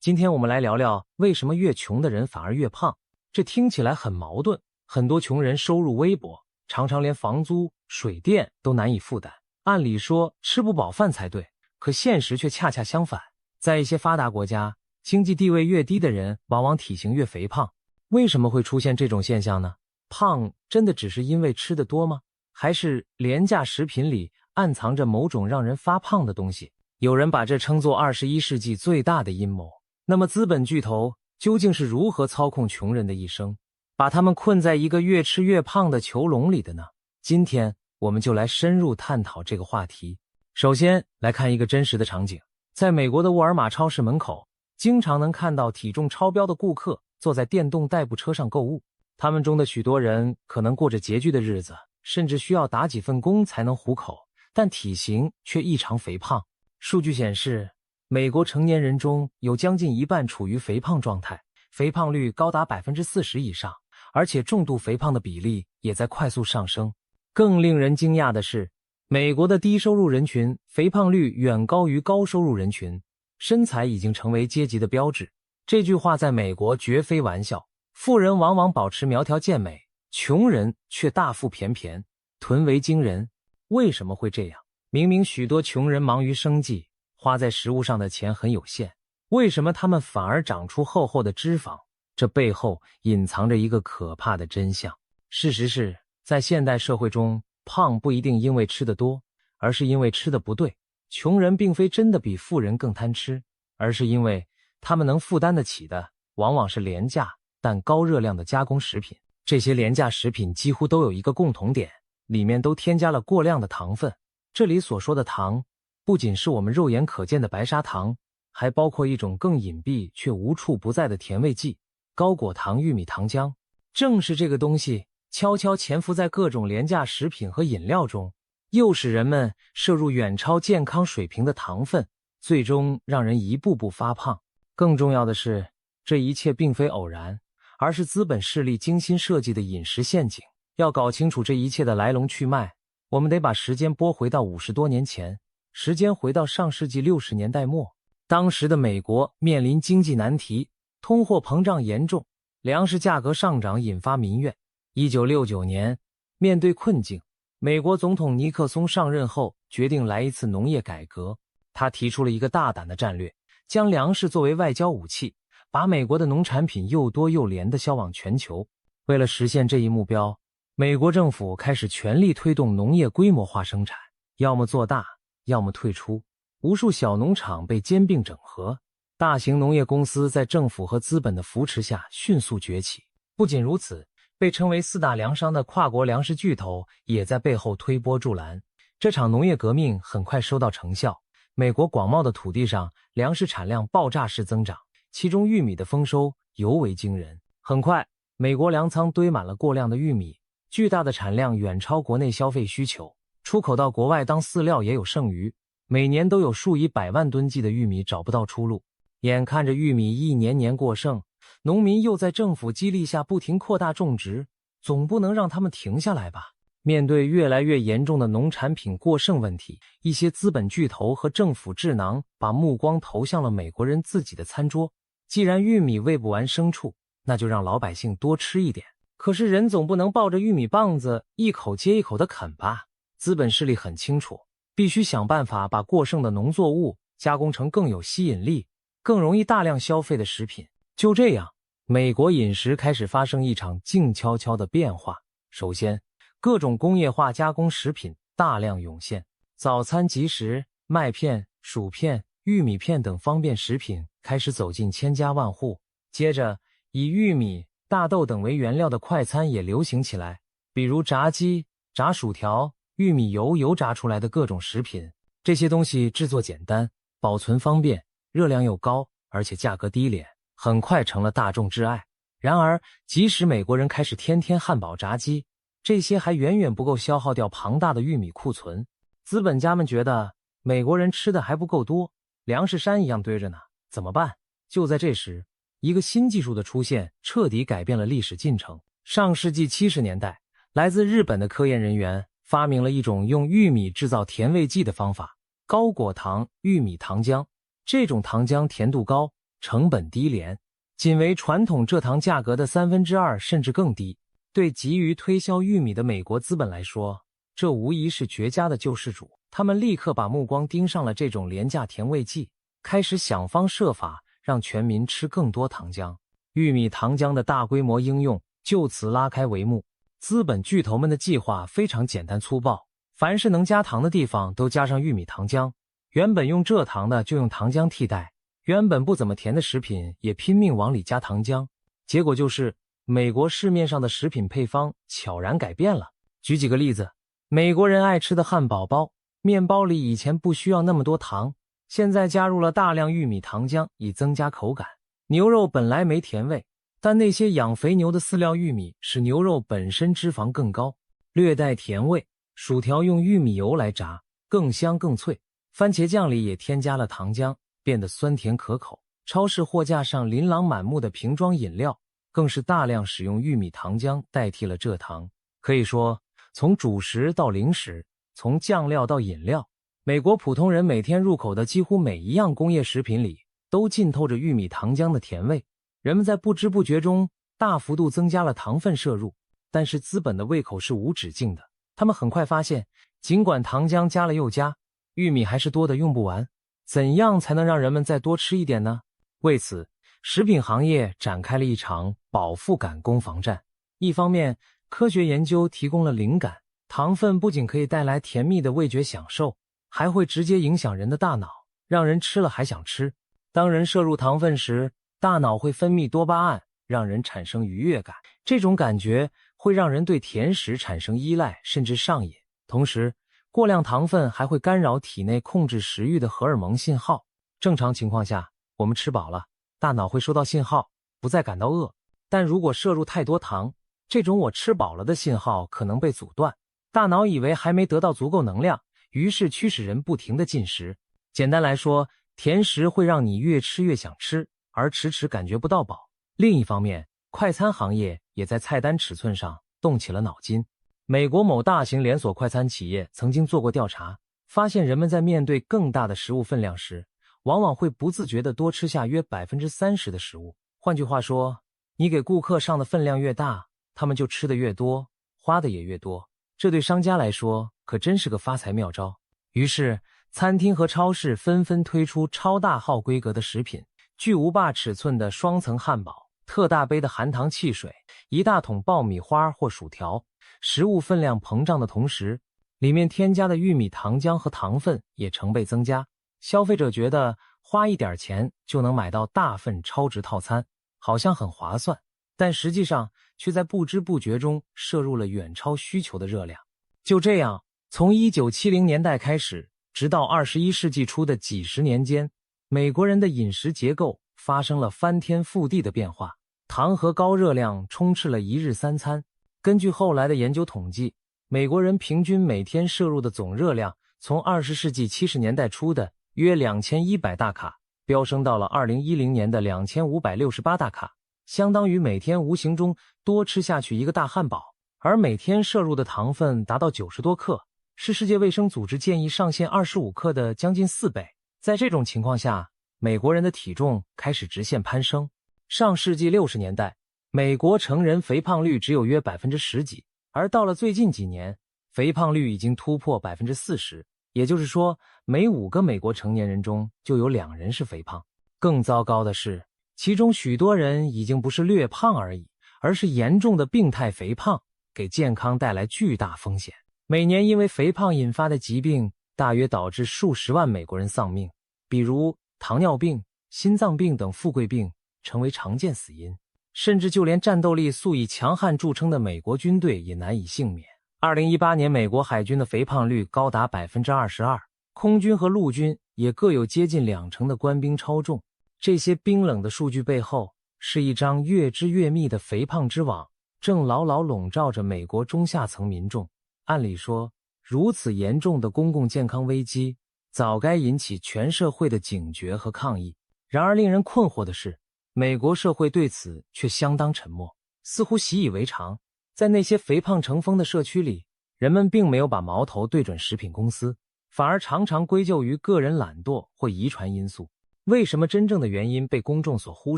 今天我们来聊聊为什么越穷的人反而越胖。这听起来很矛盾，很多穷人收入微薄，常常连房租、水电都难以负担。按理说吃不饱饭才对，可现实却恰恰相反。在一些发达国家，经济地位越低的人往往体型越肥胖。为什么会出现这种现象呢？胖真的只是因为吃得多吗？还是廉价食品里暗藏着某种让人发胖的东西？有人把这称作21世纪最大的阴谋。那么资本巨头究竟是如何操控穷人的一生，把他们困在一个越吃越胖的囚笼里的呢？今天我们就来深入探讨这个话题。首先来看一个真实的场景，在美国的沃尔玛超市门口，经常能看到体重超标的顾客坐在电动代步车上购物。他们中的许多人可能过着拮据的日子，甚至需要打几份工才能糊口，但体型却异常肥胖。数据显示，美国成年人中有将近一半处于肥胖状态，肥胖率高达 40% 以上，而且重度肥胖的比例也在快速上升。更令人惊讶的是，美国的低收入人群肥胖率远高于高收入人群，身材已经成为阶级的标志。这句话在美国绝非玩笑，富人往往保持苗条健美，穷人却大腹便便，臀围惊人。为什么会这样？明明许多穷人忙于生计，花在食物上的钱很有限，为什么他们反而长出厚厚的脂肪？这背后隐藏着一个可怕的真相。事实是，在现代社会中，胖不一定因为吃得多，而是因为吃得不对。穷人并非真的比富人更贪吃，而是因为他们能负担得起的往往是廉价但高热量的加工食品。这些廉价食品几乎都有一个共同点，里面都添加了过量的糖分。这里所说的糖，不仅是我们肉眼可见的白砂糖，还包括一种更隐蔽却无处不在的甜味剂——高果糖玉米糖浆。正是这个东西悄悄潜伏在各种廉价食品和饮料中，诱使人们摄入远超健康水平的糖分，最终让人一步步发胖。更重要的是，这一切并非偶然，而是资本势力精心设计的饮食陷阱。要搞清楚这一切的来龙去脉，我们得把时间拨回到50多年前，时间回到上世纪60年代末。当时的美国面临经济难题，通货膨胀严重，粮食价格上涨引发民怨。1969年，面对困境，美国总统尼克松上任后决定来一次农业改革。他提出了一个大胆的战略，将粮食作为外交武器，把美国的农产品又多又廉地销往全球。为了实现这一目标，美国政府开始全力推动农业规模化生产，要么做大，要么退出。无数小农场被兼并整合，大型农业公司在政府和资本的扶持下迅速崛起。不仅如此，被称为4大粮商的跨国粮食巨头也在背后推波助澜。这场农业革命很快收到成效，美国广袤的土地上粮食产量爆炸式增长，其中玉米的丰收尤为惊人。很快，美国粮仓堆满了过量的玉米，巨大的产量远超国内消费需求，出口到国外当饲料也有剩余，每年都有数以百万吨计的玉米找不到出路。眼看着玉米一年年过剩，农民又在政府激励下不停扩大种植，总不能让他们停下来吧？面对越来越严重的农产品过剩问题，一些资本巨头和政府智囊把目光投向了美国人自己的餐桌。既然玉米喂不完牲畜，那就让老百姓多吃一点。可是人总不能抱着玉米棒子一口接一口的啃吧？资本势力很清楚，必须想办法把过剩的农作物加工成更有吸引力、更容易大量消费的食品。就这样，美国饮食开始发生一场静悄悄的变化。首先，各种工业化加工食品大量涌现，早餐即食、麦片、薯片、玉米片等方便食品开始走进千家万户。接着，以玉米、大豆等为原料的快餐也流行起来，比如炸鸡、炸薯条、玉米油炸出来的各种食品。这些东西制作简单，保存方便，热量又高，而且价格低廉，很快成了大众挚爱。然而，即使美国人开始天天汉堡炸鸡，这些还远远不够消耗掉庞大的玉米库存。资本家们觉得美国人吃的还不够多，粮食山一样堆着呢，怎么办？就在这时，一个新技术的出现彻底改变了历史进程。上世纪70年代，来自日本的科研人员发明了一种用玉米制造甜味剂的方法——高果糖玉米糖浆。这种糖浆甜度高，成本低廉，仅为传统蔗糖价格的2/3甚至更低。对急于推销玉米的美国资本来说，这无疑是绝佳的救世主。他们立刻把目光盯上了这种廉价甜味剂，开始想方设法让全民吃更多糖浆。玉米糖浆的大规模应用就此拉开帷幕。资本巨头们的计划非常简单粗暴，凡是能加糖的地方都加上玉米糖浆，原本用蔗糖的就用糖浆替代，原本不怎么甜的食品也拼命往里加糖浆。结果就是美国市面上的食品配方悄然改变了。举几个例子，美国人爱吃的汉堡包，面包里以前不需要那么多糖，现在加入了大量玉米糖浆以增加口感。牛肉本来没甜味，但那些养肥牛的饲料玉米使牛肉本身脂肪更高，略带甜味。薯条用玉米油来炸，更香更脆。番茄酱里也添加了糖浆，变得酸甜可口。超市货架上琳琅满目的瓶装饮料更是大量使用玉米糖浆代替了蔗糖。可以说，从主食到零食，从酱料到饮料，美国普通人每天入口的几乎每一样工业食品里都浸透着玉米糖浆的甜味。人们在不知不觉中大幅度增加了糖分摄入，但是资本的胃口是无止境的。他们很快发现，尽管糖浆加了又加，玉米还是多得用不完。怎样才能让人们再多吃一点呢？为此，食品行业展开了一场饱腹感攻防战。一方面，科学研究提供了灵感，糖分不仅可以带来甜蜜的味觉享受，还会直接影响人的大脑，让人吃了还想吃。当人摄入糖分时，大脑会分泌多巴胺，让人产生愉悦感，这种感觉会让人对甜食产生依赖，甚至上瘾。同时，过量糖分还会干扰体内控制食欲的荷尔蒙信号。正常情况下，我们吃饱了，大脑会收到信号，不再感到饿。但如果摄入太多糖，这种我吃饱了的信号可能被阻断，大脑以为还没得到足够能量，于是驱使人不停地进食。简单来说，甜食会让你越吃越想吃，而迟迟感觉不到饱。另一方面，快餐行业也在菜单尺寸上动起了脑筋。美国某大型连锁快餐企业曾经做过调查，发现人们在面对更大的食物分量时，往往会不自觉地多吃下约 30% 的食物。换句话说，你给顾客上的分量越大，他们就吃得越多，花的也越多。这对商家来说可真是个发财妙招。于是，餐厅和超市纷纷推出超大号规格的食品，巨无霸尺寸的双层汉堡，特大杯的含糖汽水，一大桶爆米花或薯条。食物分量膨胀的同时，里面添加的玉米糖浆和糖分也成倍增加。消费者觉得花一点钱就能买到大份超值套餐，好像很划算，但实际上却在不知不觉中摄入了远超需求的热量。就这样，从1970年代开始，直到21世纪初的几十年间，美国人的饮食结构发生了翻天覆地的变化，糖和高热量充斥了一日三餐。根据后来的研究统计，美国人平均每天摄入的总热量从20世纪70年代初的约2100大卡飙升到了2010年的2568大卡，相当于每天无形中多吃下去一个大汉堡。而每天摄入的糖分达到90多克，是世界卫生组织建议上限25克的将近4倍。在这种情况下，美国人的体重开始直线攀升。上世纪60年代，美国成人肥胖率只有约10%几，而到了最近几年，肥胖率已经突破40%，也就是说，每5个美国成年人中就有2人是肥胖。更糟糕的是，其中许多人已经不是略胖而已，而是严重的病态肥胖，给健康带来巨大风险。每年因为肥胖引发的疾病，大约导致数十万美国人丧命，比如糖尿病、心脏病等富贵病成为常见死因。甚至就连战斗力素以强悍著称的美国军队也难以幸免。2018年，美国海军的肥胖率高达 22%， 空军和陆军也各有接近20%的官兵超重。这些冰冷的数据背后，是一张越织越密的肥胖之网，正牢牢笼罩着美国中下层民众。按理说，如此严重的公共健康危机，早该引起全社会的警觉和抗议。然而令人困惑的是，美国社会对此却相当沉默，似乎习以为常。在那些肥胖成风的社区里，人们并没有把矛头对准食品公司，反而常常归咎于个人懒惰或遗传因素。为什么真正的原因被公众所忽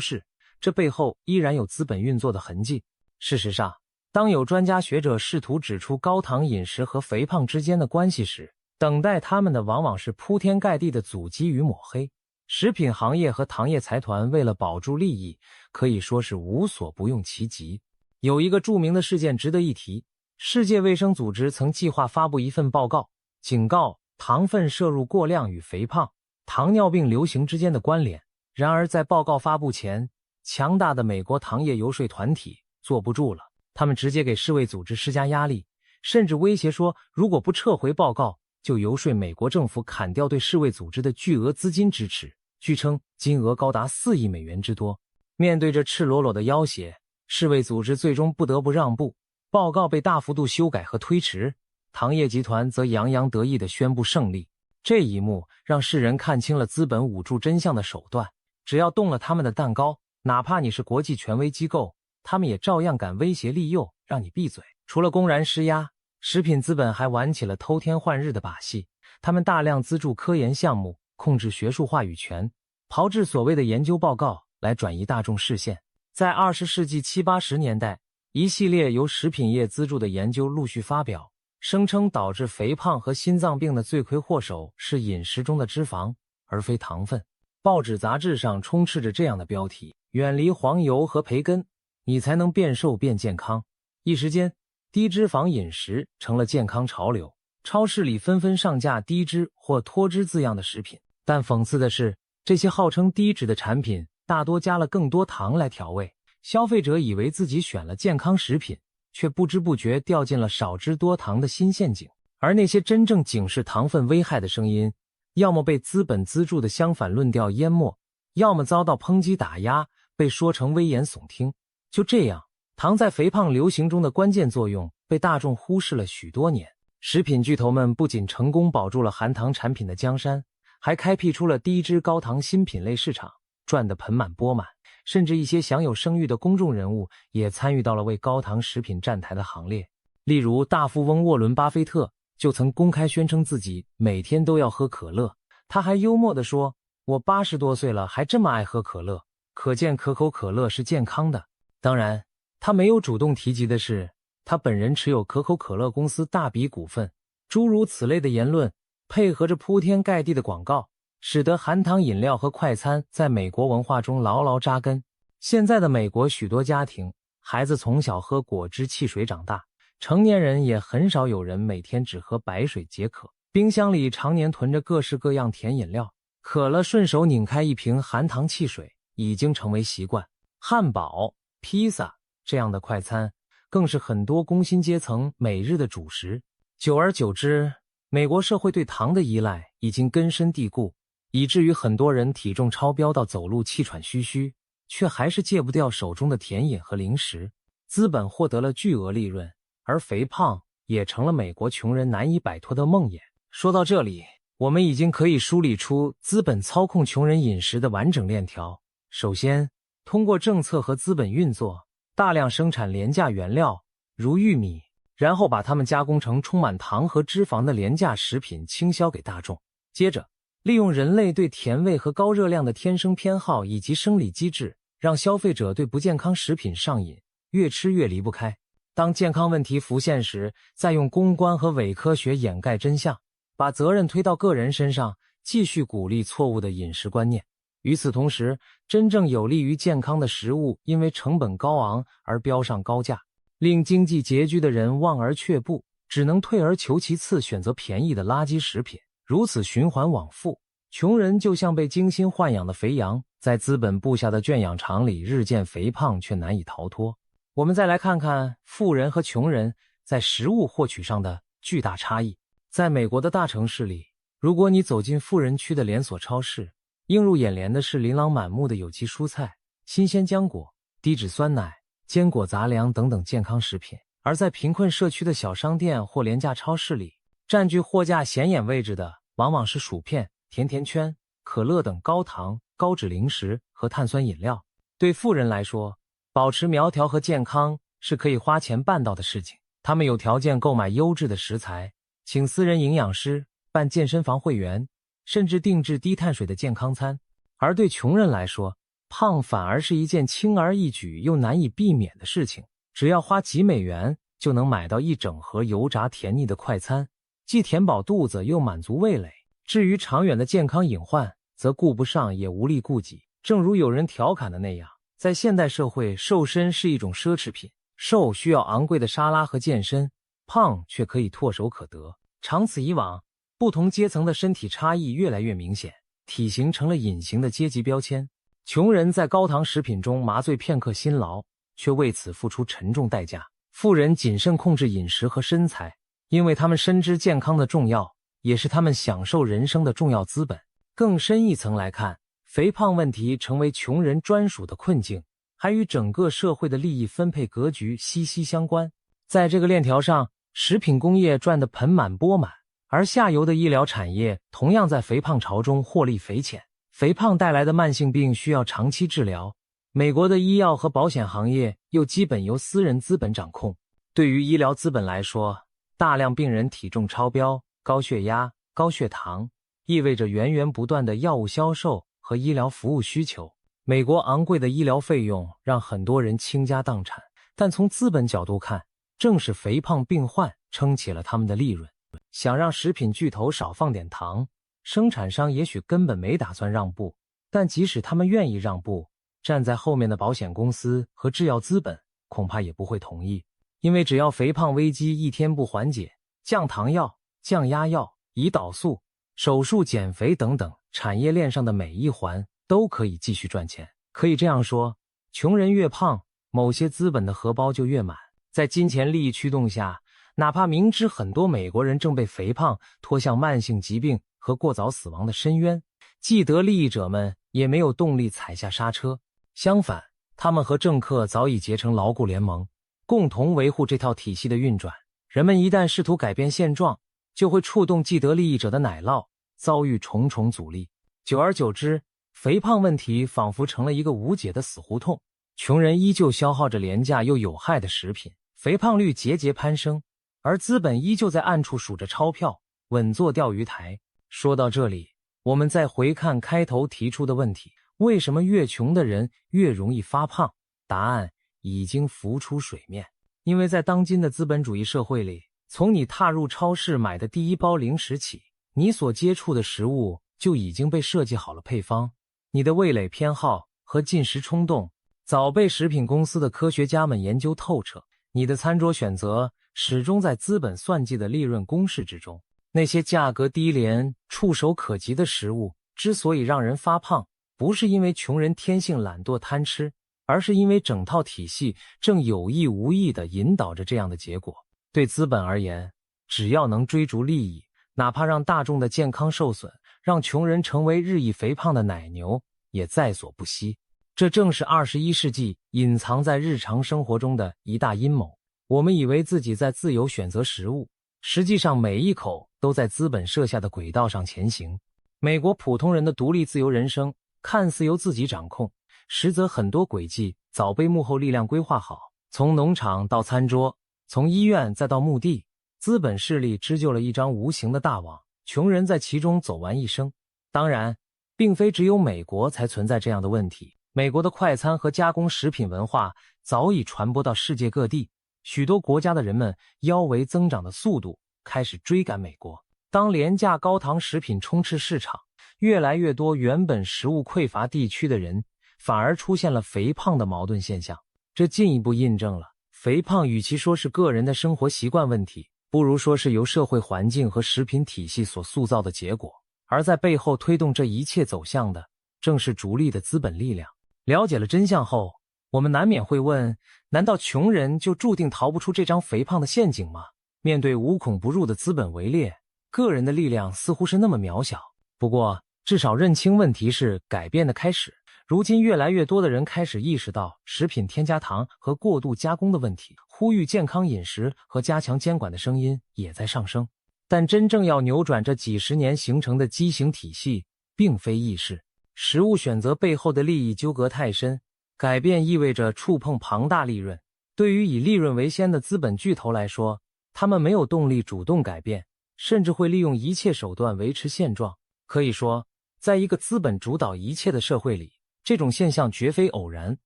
视？这背后依然有资本运作的痕迹。事实上，当有专家学者试图指出高糖饮食和肥胖之间的关系时，等待他们的往往是铺天盖地的阻击与抹黑。食品行业和糖业财团为了保住利益，可以说是无所不用其极。有一个著名的事件值得一提，世界卫生组织曾计划发布一份报告，警告糖分摄入过量与肥胖、糖尿病流行之间的关联。然而在报告发布前，强大的美国糖业游说团体坐不住了，他们直接给世卫组织施加压力，甚至威胁说如果不撤回报告，就游说美国政府砍掉对世卫组织的巨额资金支持，据称金额高达4亿美元之多。面对着赤裸裸的要挟，世卫组织最终不得不让步，报告被大幅度修改和推迟，糖业集团则洋洋得意地宣布胜利。这一幕让世人看清了资本捂住真相的手段，只要动了他们的蛋糕，哪怕你是国际权威机构，他们也照样敢威胁利诱，让你闭嘴。除了公然施压，食品资本还玩起了偷天换日的把戏。他们大量资助科研项目，控制学术话语权，炮制所谓的研究报告来转移大众视线。在20世纪70、80年代，一系列由食品业资助的研究陆续发表，声称导致肥胖和心脏病的罪魁祸首是饮食中的脂肪，而非糖分。报纸杂志上充斥着这样的标题：远离黄油和培根，你才能变瘦变健康。一时间，低脂肪饮食成了健康潮流，超市里纷纷上架低脂或脱脂字样的食品。但讽刺的是，这些号称低脂的产品大多加了更多糖来调味，消费者以为自己选了健康食品，却不知不觉掉进了少脂多糖的新陷阱。而那些真正警示糖分危害的声音，要么被资本资助的相反论调淹没，要么遭到抨击打压，被说成危言耸听。就这样，糖在肥胖流行中的关键作用被大众忽视了许多年。食品巨头们不仅成功保住了含糖产品的江山，还开辟出了低脂高糖新品类市场，赚得盆满钵满。甚至一些享有声誉的公众人物也参与到了为高糖食品站台的行列。例如大富翁沃伦·巴菲特就曾公开宣称自己每天都要喝可乐，他还幽默地说，我80多岁了还这么爱喝可乐，可见可口可乐是健康的。当然，他没有主动提及的是，他本人持有可口可乐公司大笔股份。诸如此类的言论，配合着铺天盖地的广告，使得含糖饮料和快餐在美国文化中牢牢扎根。现在的美国许多家庭，孩子从小喝果汁汽水长大，成年人也很少有人每天只喝白水解渴。冰箱里常年囤着各式各样甜饮料，渴了顺手拧开一瓶含糖汽水已经成为习惯。汉堡、披萨这样的快餐更是很多工薪阶层每日的主食。久而久之，美国社会对糖的依赖已经根深蒂固，以至于很多人体重超标到走路气喘吁吁，却还是戒不掉手中的甜饮和零食。资本获得了巨额利润，而肥胖也成了美国穷人难以摆脱的梦魇。说到这里，我们已经可以梳理出资本操控穷人饮食的完整链条。首先，通过政策和资本运作，大量生产廉价原料，如玉米，然后把它们加工成充满糖和脂肪的廉价食品倾销给大众。接着，利用人类对甜味和高热量的天生偏好以及生理机制，让消费者对不健康食品上瘾，越吃越离不开。当健康问题浮现时，再用公关和伪科学掩盖真相，把责任推到个人身上，继续鼓励错误的饮食观念。与此同时，真正有利于健康的食物因为成本高昂而标上高价，令经济拮据的人望而却步，只能退而求其次，选择便宜的垃圾食品。如此循环往复，穷人就像被精心豢养的肥羊，在资本布下的圈养场里日渐肥胖，却难以逃脱。我们再来看看富人和穷人在食物获取上的巨大差异。在美国的大城市里，如果你走进富人区的连锁超市，映入眼帘的是琳琅满目的有机蔬菜、新鲜浆果、低脂酸奶、坚果杂粮等等健康食品。而在贫困社区的小商店或廉价超市里，占据货架显眼位置的往往是薯片、甜甜圈、可乐等高糖、高脂零食和碳酸饮料。对富人来说，保持苗条和健康是可以花钱办到的事情。他们有条件购买优质的食材，请私人营养师，办健身房会员，甚至定制低碳水的健康餐。而对穷人来说，胖反而是一件轻而易举又难以避免的事情，只要花几美元就能买到一整盒油炸甜腻的快餐，既填饱肚子又满足味蕾。至于长远的健康隐患，则顾不上也无力顾及。正如有人调侃的那样，在现代社会，瘦身是一种奢侈品，瘦需要昂贵的沙拉和健身，胖却可以唾手可得。长此以往，不同阶层的身体差异越来越明显，体型成了隐形的阶级标签。穷人在高糖食品中麻醉片刻辛劳，却为此付出沉重代价。富人谨慎控制饮食和身材，因为他们深知健康的重要，也是他们享受人生的重要资本。更深一层来看，肥胖问题成为穷人专属的困境，还与整个社会的利益分配格局息息相关。在这个链条上，食品工业赚得盆满钵满，而下游的医疗产业同样在肥胖潮中获利匪浅。肥胖带来的慢性病需要长期治疗，美国的医药和保险行业又基本由私人资本掌控。对于医疗资本来说，大量病人体重超标、高血压、高血糖，意味着源源不断的药物销售和医疗服务需求。美国昂贵的医疗费用让很多人倾家荡产，但从资本角度看，正是肥胖病患撑起了他们的利润。想让食品巨头少放点糖，生产商也许根本没打算让步，但即使他们愿意让步，站在后面的保险公司和制药资本恐怕也不会同意。因为只要肥胖危机一天不缓解，降糖药、降压药、胰岛素、手术减肥等等产业链上的每一环都可以继续赚钱。可以这样说，穷人越胖，某些资本的荷包就越满。在金钱利益驱动下，哪怕明知很多美国人正被肥胖拖向慢性疾病和过早死亡的深渊，既得利益者们也没有动力踩下刹车。相反，他们和政客早已结成牢固联盟，共同维护这套体系的运转。人们一旦试图改变现状，就会触动既得利益者的奶酪，遭遇重重阻力。久而久之，肥胖问题仿佛成了一个无解的死胡同。穷人依旧消耗着廉价又有害的食品，肥胖率节节攀升，而资本依旧在暗处数着钞票，稳坐钓鱼台。说到这里，我们再回看开头提出的问题，为什么越穷的人越容易发胖？答案已经浮出水面。因为在当今的资本主义社会里，从你踏入超市买的第一包零食起，你所接触的食物就已经被设计好了配方，你的味蕾偏好和进食冲动早被食品公司的科学家们研究透彻，你的餐桌选择始终在资本算计的利润公式之中。那些价格低廉、触手可及的食物之所以让人发胖，不是因为穷人天性懒惰贪吃，而是因为整套体系正有意无意地引导着这样的结果。对资本而言，只要能追逐利益，哪怕让大众的健康受损，让穷人成为日益肥胖的奶牛，也在所不惜。这正是21世纪隐藏在日常生活中的一大阴谋。我们以为自己在自由选择食物，实际上每一口都在资本设下的轨道上前行。美国普通人的独立自由人生看似由自己掌控，实则很多轨迹早被幕后力量规划好。从农场到餐桌，从医院再到墓地，资本势力织就了一张无形的大网，穷人在其中走完一生。当然，并非只有美国才存在这样的问题。美国的快餐和加工食品文化早已传播到世界各地，许多国家的人们腰围增长的速度开始追赶美国。当廉价高糖食品充斥市场，越来越多原本食物匮乏地区的人反而出现了肥胖的矛盾现象。这进一步印证了，肥胖与其说是个人的生活习惯问题，不如说是由社会环境和食品体系所塑造的结果。而在背后推动这一切走向的，正是逐利的资本力量。了解了真相后，我们难免会问，难道穷人就注定逃不出这张肥胖的陷阱吗？面对无孔不入的资本围猎，个人的力量似乎是那么渺小。不过，至少认清问题是改变的开始。如今越来越多的人开始意识到食品添加糖和过度加工的问题，呼吁健康饮食和加强监管的声音也在上升。但真正要扭转这几十年形成的畸形体系，并非易事。食物选择背后的利益纠葛太深，改变意味着触碰庞大利润。对于以利润为先的资本巨头来说，他们没有动力主动改变，甚至会利用一切手段维持现状。可以说，在一个资本主导一切的社会里，这种现象绝非偶然，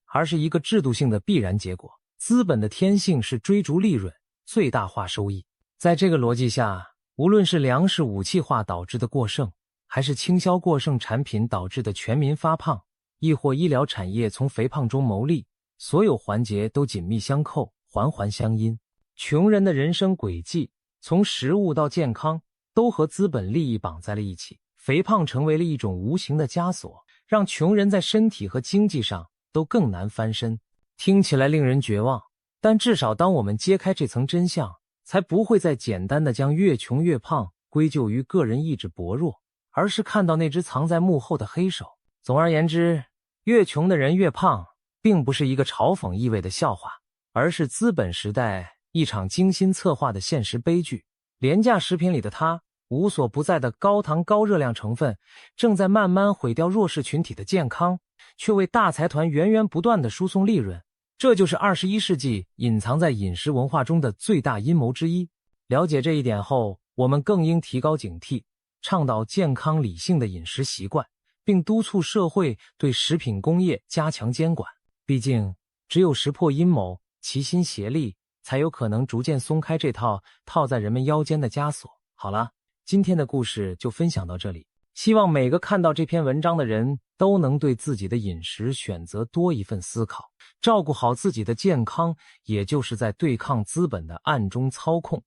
而是一个制度性的必然结果。资本的天性是追逐利润，最大化收益。在这个逻辑下，无论是粮食武器化导致的过剩，还是倾销过剩产品导致的全民发胖，亦或医疗产业从肥胖中牟利，所有环节都紧密相扣，环环相因。穷人的人生轨迹，从食物到健康，都和资本利益绑在了一起。肥胖成为了一种无形的枷锁，让穷人在身体和经济上都更难翻身。听起来令人绝望，但至少当我们揭开这层真相，才不会再简单的将越穷越胖归咎于个人意志薄弱，而是看到那只藏在幕后的黑手。总而言之，越穷的人越胖，并不是一个嘲讽意味的笑话，而是资本时代一场精心策划的现实悲剧。廉价食品里的它，无所不在的高糖高热量成分，正在慢慢毁掉弱势群体的健康，却为大财团源源不断的输送利润。这就是21世纪隐藏在饮食文化中的最大阴谋之一。了解这一点后，我们更应提高警惕，倡导健康理性的饮食习惯，并督促社会对食品工业加强监管。毕竟，只有识破阴谋，齐心协力，才有可能逐渐松开这套套在人们腰间的枷锁。好了，今天的故事就分享到这里，希望每个看到这篇文章的人都能对自己的饮食选择多一份思考，照顾好自己的健康，也就是在对抗资本的暗中操控。